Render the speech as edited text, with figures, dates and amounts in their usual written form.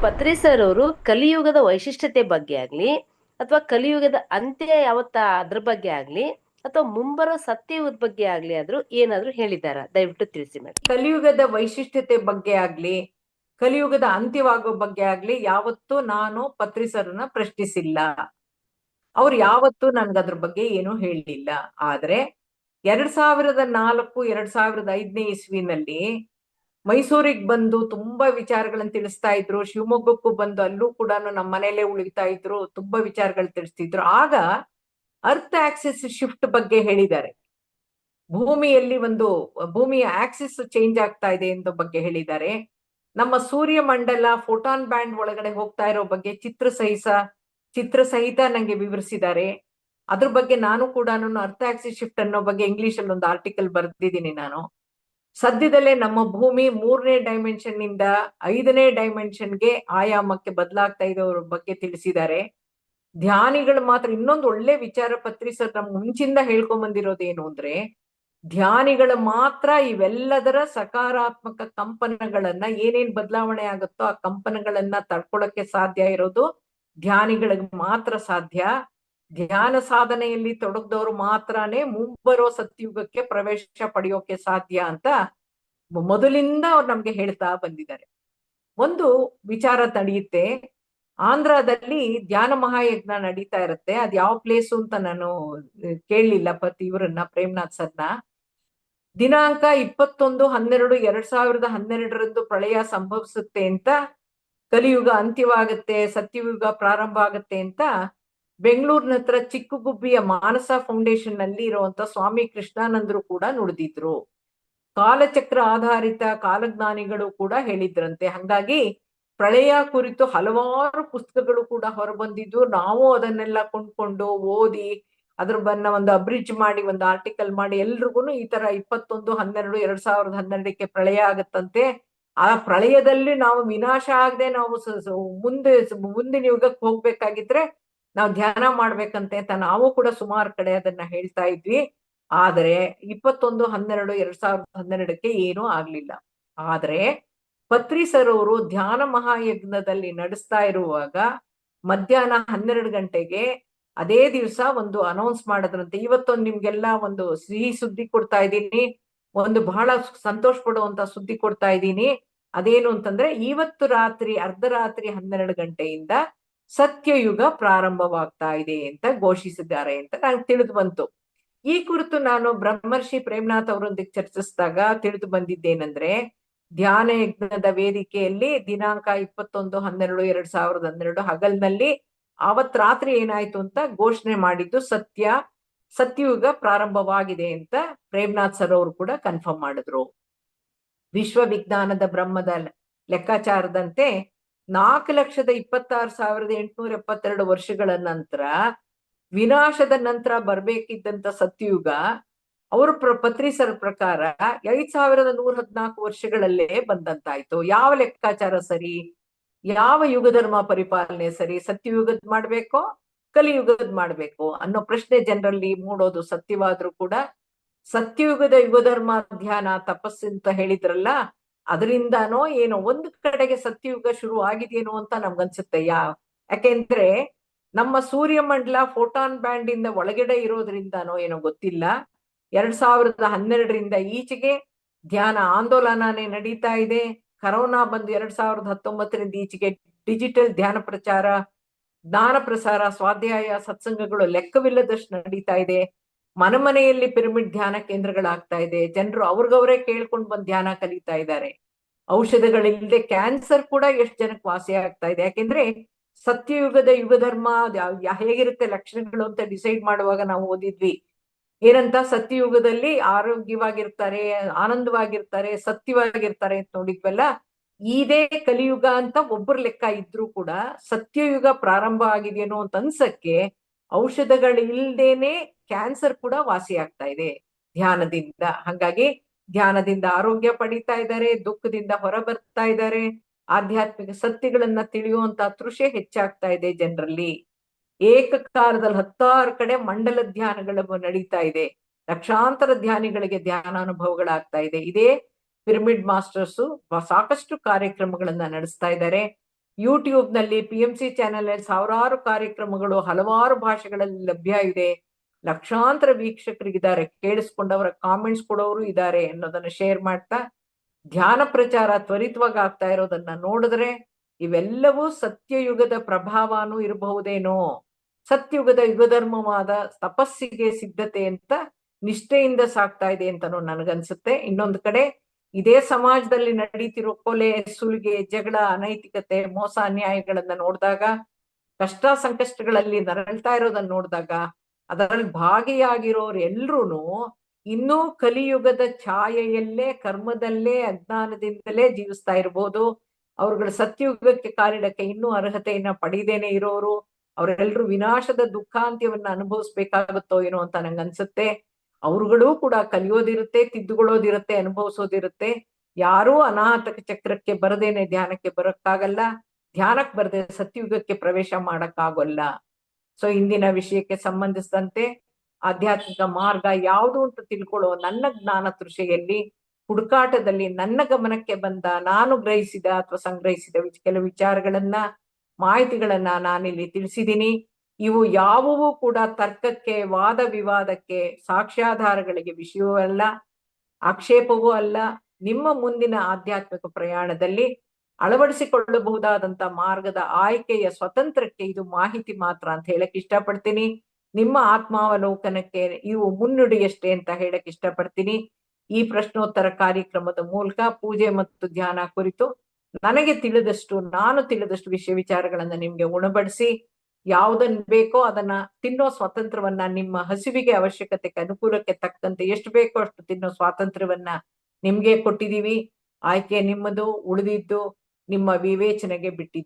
ಪತ್ರಿ sir ಅವರು ಕಲಿಯುಗದ ವೈಶಿಷ್ಟ್ಯತೆ ಬಗ್ಗೆ ಆಗ್ಲಿ ಅಥವಾ ಕಲಿಯುಗದ ಅಂತ್ಯ ಯಾವತ್ತ ಅದ್ರ ಬಗ್ಗೆ ಆಗ್ಲಿ ಅಥವಾ ಮುಂಬರೋ ಸತ್ಯಯುಗದ ಬಗ್ಗೆ ಆಗ್ಲಿ ಆದ್ರೂ ಏನಾದ್ರೂ ಹೇಳಿದಾರ? ದಯವಿಟ್ಟು ತಿಳಿಸಿ ಮೇಡಮ್. ಕಲಿಯುಗದ ವೈಶಿಷ್ಟ್ಯತೆ ಬಗ್ಗೆ ಆಗ್ಲಿ, ಕಲಿಯುಗದ ಅಂತ್ಯವಾಗೋ ಬಗ್ಗೆ ಆಗ್ಲಿ ಯಾವತ್ತೂ ನಾನು ಪತ್ರಿಸರನ್ನ ಪ್ರಶ್ನಿಸಿಲ್ಲ. ಅವ್ರು ಯಾವತ್ತೂ ನನ್ಗದ್ರ ಬಗ್ಗೆ ಏನು ಹೇಳಲಿಲ್ಲ. ಆದ್ರೆ 2004 2005ನೇ ಇಸ್ವಿನಲ್ಲಿ ಮೈಸೂರಿಗೆ ಬಂದು ತುಂಬಾ ವಿಚಾರಗಳನ್ನ ತಿಳಿಸ್ತಾ ಇದ್ರು. ಶಿವಮೊಗ್ಗಕ್ಕೂ ಬಂದು ಅಲ್ಲೂ ಕೂಡ ನಮ್ಮ ಮನೇಲೆ ಉಳಿತಾ ಇದ್ರು, ತುಂಬಾ ವಿಚಾರಗಳು ತಿಳಿಸ್ತಿದ್ರು. ಆಗ ಅರ್ತ್ ಆಕ್ಸಿಸ್ ಶಿಫ್ಟ್ ಬಗ್ಗೆ ಹೇಳಿದ್ದಾರೆ. ಭೂಮಿಯಲ್ಲಿ ಭೂಮಿಯ ಆಕ್ಸಿಸ್ ಚೇಂಜ್ ಆಗ್ತಾ ಇದೆ ಎಂಬ ಬಗ್ಗೆ ಹೇಳಿದ್ದಾರೆ. ನಮ್ಮ ಸೂರ್ಯ ಮಂಡಲ ಫೋಟಾನ್ ಬ್ಯಾಂಡ್ ಒಳಗಡೆ ಹೋಗ್ತಾ ಇರೋ ಬಗ್ಗೆ ಚಿತ್ರ ಸಹಿತ ನಂಗೆ ವಿವರಿಸಿದ್ದಾರೆ. ಅದ್ರ ಬಗ್ಗೆ ನಾನು ಕೂಡ ಅರ್ತ್ ಆಕ್ಸಿಸ್ ಶಿಫ್ಟ್ ಅನ್ನೋ ಬಗ್ಗೆ ಇಂಗ್ಲಿಷ್ ಅಲ್ಲಿ ಒಂದು ಆರ್ಟಿಕಲ್ ಬರೆದಿದ್ದೀನಿ ನಾನು. ಸದ್ಯದಲ್ಲೇ ನಮ್ಮ ಭೂಮಿ 3ನೇ ಡೈಮೆನ್ಷನ್ ನಿಂದ 5ನೇ ಡೈಮೆನ್ಷನ್ಗೆ ಆಯಾಮಕ್ಕೆ ಬದಲಾಗ್ತಾ ಇರೋರ ಬಗ್ಗೆ ತಿಳಿಸಿದ್ದಾರೆ. ಧ್ಯಾನಿಗಳು ಮಾತ್ರ ಇನ್ನೊಂದು ಒಳ್ಳೆ ವಿಚಾರ ಪತ್ರಿ ಸರ್ ನಮ್ಗೆ ಮುಂಚಿಂದ ಹೇಳ್ಕೊಂಡ್ ಬಂದಿರೋದೇನು ಅಂದ್ರೆ, ಧ್ಯಾನಿಗಳು ಮಾತ್ರ ಇವೆಲ್ಲದರ ಸಕಾರಾತ್ಮಕ ಕಂಪನಗಳನ್ನ ಏನೇನ್ ಬದಲಾವಣೆ ಆಗುತ್ತೋ ಆ ಕಂಪನಗಳನ್ನ ತಡ್ಕೊಳಕ್ಕೆ ಸಾಧ್ಯ ಇರೋದು ಧ್ಯಾನಿಗಳಿಗೆ ಮಾತ್ರ ಸಾಧ್ಯ. ಧ್ಯಾನ ಸಾಧನೆಯಲ್ಲಿ ತೊಡಗದವರು ಮಾತ್ರನೇ ಮುಂಬರೋ ಸತ್ಯುಗಕ್ಕೆ ಪ್ರವೇಶ ಪಡೆಯೋಕೆ ಸಾಧ್ಯ ಅಂತ ಮೊದಲಿಂದ ಅವ್ರು ನಮ್ಗೆ ಹೇಳ್ತಾ ಬಂದಿದ್ದಾರೆ. ಒಂದು ವಿಚಾರ ನಡೆಯುತ್ತೆ, ಆಂಧ್ರದಲ್ಲಿ ಧ್ಯಾನ ಮಹಾಯಜ್ಞ ನಡೀತಾ ಇರುತ್ತೆ. ಅದ್ ಯಾವ ಪ್ಲೇಸು ಅಂತ ನಾನು ಕೇಳಲಿಲ್ಲ ಇವ್ರನ್ನ, ಪ್ರೇಮ್ನಾಥ್ ಸರ್ನ. ದಿನಾಂಕ 21/12/2012 ಪ್ರಳಯ ಸಂಭವಿಸುತ್ತೆ ಅಂತ, ಕಲಿಯುಗ ಅಂತ್ಯವಾಗುತ್ತೆ, ಸತ್ಯಯುಗ ಪ್ರಾರಂಭ ಆಗುತ್ತೆ ಅಂತ ಬೆಂಗಳೂರಿನ ಹತ್ರ ಚಿಕ್ಕಗುಬ್ಬಿಯ ಮಾನಸ ಫೌಂಡೇಶನ್ ನಲ್ಲಿ ಇರುವಂತ ಸ್ವಾಮಿ ಕೃಷ್ಣಾನಂದರು ಕೂಡ ನುಡಿದಿದ್ರು. ಕಾಲಚಕ್ರ ಆಧಾರಿತ ಕಾಲಜ್ಞಾನಿಗಳು ಕೂಡ ಹೇಳಿದ್ರಂತೆ. ಹಂಗಾಗಿ ಪ್ರಳಯ ಕುರಿತು ಹಲವಾರು ಪುಸ್ತಕಗಳು ಕೂಡ ಹೊರಬಂದಿದ್ದು, ನಾವು ಅದನ್ನೆಲ್ಲ ಕೊಂಡ್ಕೊಂಡು ಓದಿ ಅದ್ರ ಒಂದು ಅಬ್ರಿಡ್ಜ್ ಮಾಡಿ ಒಂದು ಆರ್ಟಿಕಲ್ ಮಾಡಿ ಎಲ್ರಿಗೂ ಈ ತರ 21/12/2012 ಪ್ರಳಯ ಆಗತ್ತಂತೆ. ಆ ಪ್ರಳಯದಲ್ಲಿ ನಾವು ವಿನಾಶ ಆಗದೆ ನಾವು ಮುಂದಿನ ಯುಗಕ್ಕೆ ಹೋಗ್ಬೇಕಾಗಿದ್ರೆ ನಾವು ಧ್ಯಾನ ಮಾಡ್ಬೇಕಂತೆ ಅಂತ ನಾವು ಕೂಡ ಸುಮಾರು ಕಡೆ ಅದನ್ನ ಹೇಳ್ತಾ ಇದ್ವಿ. ಆದರೆ 21/12/2012 ಏನೂ ಆಗ್ಲಿಲ್ಲ. ಆದ್ರೆ ಪತ್ರಿ ಸರ್ ಅವರು ಧ್ಯಾನ ಮಹಾಯಜ್ಞದಲ್ಲಿ ನಡೆಸ್ತಾ ಇರುವಾಗ ಮಧ್ಯಾಹ್ನ 12 ಗಂಟೆಗೆ ಅದೇ ದಿವಸ ಒಂದು ಅನೌನ್ಸ್ ಮಾಡಿದ್ರಂತೆ. ಇವತ್ತೊಂದು ನಿಮ್ಗೆಲ್ಲ ಒಂದು ಸಿಹಿ ಸುದ್ದಿ ಕೊಡ್ತಾ ಇದ್ದೀನಿ, ಒಂದು ಬಹಳ ಸಂತೋಷ ಪಡುವಂತ ಸುದ್ದಿ ಕೊಡ್ತಾ ಇದ್ದೀನಿ. ಅದೇನು ಅಂತಂದ್ರೆ, ಇವತ್ತು ರಾತ್ರಿ ಅರ್ಧರಾತ್ರಿ 12 ಗಂಟೆಯಿಂದ ಸತ್ಯಯುಗ ಪ್ರಾರಂಭವಾಗ್ತಾ ಇದೆ ಅಂತ ಘೋಷಿಸಿದ್ದಾರೆ ಅಂತ ನಂಗೆ ತಿಳಿದು ಬಂತು. ಈ ಕುರಿತು ನಾನು ಬ್ರಹ್ಮರ್ಷಿ ಪ್ರೇಮ್ನಾಥ್ ಅವರೊಂದಿಗೆ ಚರ್ಚಿಸಿದಾಗ ತಿಳಿದು ಬಂದಿದ್ದೇನೆಂದ್ರೆ, ಧ್ಯಾನ ಯಜ್ಞದ ವೇದಿಕೆಯಲ್ಲಿ ದಿನಾಂಕ 21/12/2012 ಹಗಲ್ನಲ್ಲಿ ಆವತ್ ರಾತ್ರಿ ಏನಾಯ್ತು ಅಂತ ಘೋಷಣೆ ಮಾಡಿದ್ದು ಸತ್ಯಯುಗ ಪ್ರಾರಂಭವಾಗಿದೆ ಅಂತ ಪ್ರೇಮ್ನಾಥ್ ಸರ್ ಅವರು ಕೂಡ ಕನ್ಫರ್ಮ್ ಮಾಡಿದ್ರು. ವಿಶ್ವ ವಿಜ್ಞಾನದ ಬ್ರಹ್ಮದ ಲೆಕ್ಕಾಚಾರದಂತೆ 4,26,872 ವರ್ಷಗಳ ನಂತರ, ವಿನಾಶದ ನಂತರ ಬರ್ಬೇಕಿದ್ದಂತ ಸತ್ಯಯುಗ ಅವ್ರ ಪತ್ರಿ ಸರ್ ಪ್ರಕಾರ 5,114 ವರ್ಷಗಳಲ್ಲೇ ಬಂದಂತಾಯ್ತು. ಯಾವ ಲೆಕ್ಕಾಚಾರ ಸರಿ? ಯಾವ ಯುಗ ಧರ್ಮ ಪರಿಪಾಲನೆ ಸರಿ? ಸತ್ಯಯುಗದ್ ಮಾಡ್ಬೇಕೋ ಕಲಿಯುಗದ್ ಮಾಡ್ಬೇಕು ಅನ್ನೋ ಪ್ರಶ್ನೆ ಜನರಲ್ಲಿ ಮೂಡೋದು ಸತ್ಯವಾದ್ರೂ ಕೂಡ, ಸತ್ಯಯುಗದ ಯುಗ ಧರ್ಮ ಧ್ಯಾನ ತಪಸ್ಸು ಅಂತ ಹೇಳಿದ್ರಲ್ಲ, ಅದರಿಂದಾನೋ ಏನೋ ಒಂದು ಕಡೆಗೆ ಸತ್ಯಯುಗ ಶುರು ಆಗಿದೆಯೇನೋ ಅಂತ ನಮ್ಗನ್ಸುತ್ತೆ. ಯಾಕೆಂದ್ರೆ ನಮ್ಮ ಸೂರ್ಯಮಂಡಲ ಫೋಟಾನ್ ಬ್ಯಾಂಡ್ ಇಂದ ಒಳಗಡೆ ಇರೋದ್ರಿಂದಾನೋ ಏನೋ ಗೊತ್ತಿಲ್ಲ, 2012 ಈಚೆಗೆ ಧ್ಯಾನ ಆಂದೋಲನನೇ ನಡೀತಾ ಇದೆ. ಕರೋನಾ ಬಂದು 2019 ಈಚೆಗೆ ಡಿಜಿಟಲ್ ಧ್ಯಾನ ಪ್ರಚಾರ, ಜ್ಞಾನ ಪ್ರಸಾರ, ಸ್ವಾಧ್ಯಾಯ, ಸತ್ಸಂಗಗಳು ಲೆಕ್ಕವಿಲ್ಲದಷ್ಟು ನಡೀತಾ ಇದೆ. ಮನೆಯಲ್ಲಿ ಪಿರಮಿಡ್ ಧ್ಯಾನ ಕೇಂದ್ರಗಳಾಗ್ತಾ ಇದೆ. ಜನರು ಅವ್ರಿಗವ್ರೇ ಕೇಳ್ಕೊಂಡು ಬಂದು ಧ್ಯಾನ ಕಲಿತಾ ಇದ್ದಾರೆ. ಔಷಧಗಳಿಲ್ಲದೆ ಕ್ಯಾನ್ಸರ್ ಕೂಡ ಎಷ್ಟು ಜನಕ್ಕೆ ವಾಸಿ ಆಗ್ತಾ ಇದೆ. ಯಾಕೆಂದ್ರೆ ಸತ್ಯಯುಗದ ಯುಗ ಧರ್ಮ ಹೇಗಿರುತ್ತೆ ಲಕ್ಷಣಗಳು ಅಂತ ಡಿಸೈಡ್ ಮಾಡುವಾಗ ನಾವು ಓದಿದ್ವಿ. ಏನಂತ, ಸತ್ಯಯುಗದಲ್ಲಿ ಆರೋಗ್ಯವಾಗಿರ್ತಾರೆ, ಆನಂದವಾಗಿರ್ತಾರೆ, ಸತ್ಯವಾಗಿರ್ತಾರೆ ಅಂತ ನೋಡಿದ್ವಲ್ಲ. ಇದೇ ಕಲಿಯುಗ ಅಂತ ಒಬ್ಬರು ಲೆಕ್ಕ ಇದ್ರೂ ಕೂಡ ಸತ್ಯಯುಗ ಪ್ರಾರಂಭ ಆಗಿದೆಯೇನೋ ಅಂತ ಅನ್ಸಕ್ಕೆ ಔಷಧಗಳಿಲ್ದೇನೆ ಕ್ಯಾನ್ಸರ್ ಕೂಡ ವಾಸಿ ಆಗ್ತಾ ಇದೆ ಧ್ಯಾನದಿಂದ. ಹಾಗಾಗಿ ಧ್ಯಾನದಿಂದ ಆರೋಗ್ಯ ಪಡಿತಾ ಇದ್ದಾರೆ, ದುಃಖದಿಂದ ಹೊರ ಬರ್ತಾ ಇದ್ದಾರೆ, ಆಧ್ಯಾತ್ಮಿಕ ಸತ್ಯಗಳನ್ನ ತಿಳಿಯುವಂತ ತೃಷೆ ಹೆಚ್ಚಾಗ್ತಾ ಇದೆ ಜನರಲ್ಲಿ. ಏಕಕಾಲದಲ್ಲಿ 16 ಕಡೆ ಮಂಡಲ ಧ್ಯಾನಗಳು ನಡೀತಾ ಇದೆ. ಲಕ್ಷಾಂತರ ಧ್ಯಾನಿಗಳಿಗೆ ಧ್ಯಾನ ಅನುಭವಗಳಾಗ್ತಾ ಇದೆ. ಇದೇ ಪಿರಮಿಡ್ ಮಾಸ್ಟರ್ಸು ಸಾಕಷ್ಟು ಕಾರ್ಯಕ್ರಮಗಳನ್ನ ನಡೆಸ್ತಾ ಇದ್ದಾರೆ. ಯೂಟ್ಯೂಬ್ ನಲ್ಲಿ PMC ಚಾನೆಲ್ ನಲ್ಲಿ ಸಾವಿರಾರು ಕಾರ್ಯಕ್ರಮಗಳು ಹಲವಾರು ಭಾಷೆಗಳಲ್ಲಿ ಲಭ್ಯ ಇದೆ. ಲಕ್ಷಾಂತರ ವೀಕ್ಷಕರಿಗಿದ್ದಾರೆ, ಕೇಳಿಸ್ಕೊಂಡವರ ಕಾಮೆಂಟ್ಸ್ ಕೊಡೋರು ಇದ್ದಾರೆ ಅನ್ನೋದನ್ನ ಶೇರ್ ಮಾಡ್ತಾ, ಧ್ಯಾನ ಪ್ರಚಾರ ತ್ವರಿತವಾಗಿ ಆಗ್ತಾ ಇರೋದನ್ನ ನೋಡಿದ್ರೆ ಇವೆಲ್ಲವೂ ಸತ್ಯಯುಗದ ಪ್ರಭಾವನೂ ಇರಬಹುದೇನೋ, ಸತ್ಯಯುಗದ ಯುಗಧರ್ಮವಾದ ತಪಸ್ಸಿಗೆ ಸಿದ್ಧತೆ ಅಂತ ನಿಷ್ಠೆಯಿಂದ ಸಾಕ್ತಾ ಇದೆ ಅಂತನೂ ನನಗನ್ಸುತ್ತೆ. ಇನ್ನೊಂದು ಕಡೆ ಇದೇ ಸಮಾಜದಲ್ಲಿ ನಡೀತಿರೋ ಕೊಲೆ, ಸುಲಿಗೆ, ಜಗಳ, ಅನೈತಿಕತೆ, ಮೋಸ, ಅನ್ಯಾಯಗಳನ್ನ ನೋಡಿದಾಗ, ಕಷ್ಟ ಸಂಕಷ್ಟಗಳಲ್ಲಿ ನರಳ್ತಾ ಇರೋದನ್ನ ನೋಡಿದಾಗ, ಅದರಲ್ಲಿ ಭಾಗಿಯಾಗಿರೋರು ಎಲ್ರೂ ಇನ್ನೂ ಕಲಿಯುಗದ ಛಾಯೆಯಲ್ಲೇ, ಕರ್ಮದಲ್ಲೇ, ಅಜ್ಞಾನದಿಂದಲೇ ಜೀವಿಸ್ತಾ ಇರ್ಬೋದು. ಅವ್ರುಗಳ ಸತ್ಯಯುಗಕ್ಕೆ ಕಾಲಿಡಕ್ಕೆ ಇನ್ನೂ ಅರ್ಹತೆಯನ್ನ ಪಡೆದೇನೆ ಇರೋರು, ಅವರೆಲ್ಲರೂ ವಿನಾಶದ ದುಃಖಾಂತ್ಯವನ್ನ ಅನುಭವಿಸ್ಬೇಕಾಗುತ್ತೋ ಏನೋ ಅಂತ ನಂಗನ್ಸುತ್ತೆ. ಅವ್ರುಗಳೂ ಕೂಡ ಕಲಿಯೋದಿರುತ್ತೆ, ತಿದ್ದುಕೊಳ್ಳೋದಿರುತ್ತೆ, ಅನುಭವಿಸೋದಿರುತ್ತೆ. ಯಾರೂ ಅನಾಹತ ಚಕ್ರಕ್ಕೆ ಬರದೇನೆ ಧ್ಯಾನಕ್ಕೆ ಬರಕ್ಕಾಗಲ್ಲ, ಧ್ಯಾನಕ್ಕೆ ಬರದೆ ಸತ್ಯಯುಗಕ್ಕೆ ಪ್ರವೇಶ ಮಾಡಕ್ಕಾಗಲ್ಲ. ಸೊ ಇಂದಿನ ವಿಷಯಕ್ಕೆ ಸಂಬಂಧಿಸಿದಂತೆ ಆಧ್ಯಾತ್ಮಿಕ ಮಾರ್ಗ ಯಾವುದು ಅಂತ ತಿಳ್ಕೊಳ್ಳೋ ನನ್ನ ಜ್ಞಾನ ತೃಷೆಯಲ್ಲಿ, ಹುಡುಕಾಟದಲ್ಲಿ ನನ್ನ ಗಮನಕ್ಕೆ ಬಂದ, ನಾನು ಗ್ರಹಿಸಿದ ಅಥವಾ ಸಂಗ್ರಹಿಸಿದ ಕೆಲವು ವಿಚಾರಗಳನ್ನ, ಮಾಹಿತಿಗಳನ್ನ ನಾನಿಲ್ಲಿ ತಿಳಿಸಿದ್ದೀನಿ. ಇವು ಯಾವುವೂ ಕೂಡ ತರ್ಕಕ್ಕೆ, ವಾದ ವಿವಾದಕ್ಕೆ, ಸಾಕ್ಷ್ಯಾಧಾರಗಳಿಗೆ ವಿಷಯವೂ ಅಲ್ಲ, ಆಕ್ಷೇಪವೂ ಅಲ್ಲ. ನಿಮ್ಮ ಮುಂದಿನ ಆಧ್ಯಾತ್ಮಿಕ ಪ್ರಯಾಣದಲ್ಲಿ ಅಳವಡಿಸಿಕೊಳ್ಳಬಹುದಾದಂತ ಮಾರ್ಗದ ಆಯ್ಕೆಯ ಸ್ವತಂತ್ರಕ್ಕೆ ಇದು ಮಾಹಿತಿ ಮಾತ್ರ ಅಂತ ಹೇಳಕ್ ಇಷ್ಟಪಡ್ತೀನಿ. ನಿಮ್ಮ ಆತ್ಮಾವಲೋಕನಕ್ಕೆ ಇವು ಮುನ್ನುಡಿಯಷ್ಟೇ ಅಂತ ಹೇಳಕ್ ಇಷ್ಟಪಡ್ತೀನಿ. ಈ ಪ್ರಶ್ನೋತ್ತರ ಕಾರ್ಯಕ್ರಮದ ಮೂಲಕ ಪೂಜೆ ಮತ್ತು ಧ್ಯಾನ ಕುರಿತು ನನಗೆ ತಿಳಿದಷ್ಟು, ನಾನು ತಿಳಿದಷ್ಟು ವಿಷಯ ವಿಚಾರಗಳನ್ನ ನಿಮ್ಗೆ ಉಣಬಡಿಸಿ, ಯಾವುದನ್ನ ಬೇಕೋ ಅದನ್ನ ತಿನ್ನೋ ಸ್ವಾತಂತ್ರ್ಯವನ್ನ, ನಿಮ್ಮ ಹಸಿವಿಗೆ ಅವಶ್ಯಕತೆಗೆ ಅನುಕೂಲಕ್ಕೆ ತಕ್ಕಂತೆ ಎಷ್ಟು ಬೇಕೋ ಅಷ್ಟು ತಿನ್ನೋ ಸ್ವಾತಂತ್ರ್ಯವನ್ನ ನಿಮ್ಗೆ ಕೊಟ್ಟಿದೀವಿ. ಆಯ್ಕೆ ನಿಮ್ಮದು, ಉಳಿದಿದ್ದು ನಿಮ್ಮ ವಿವೇಚನೆಗೆ ಬಿಟ್ಟಿದ್ದು.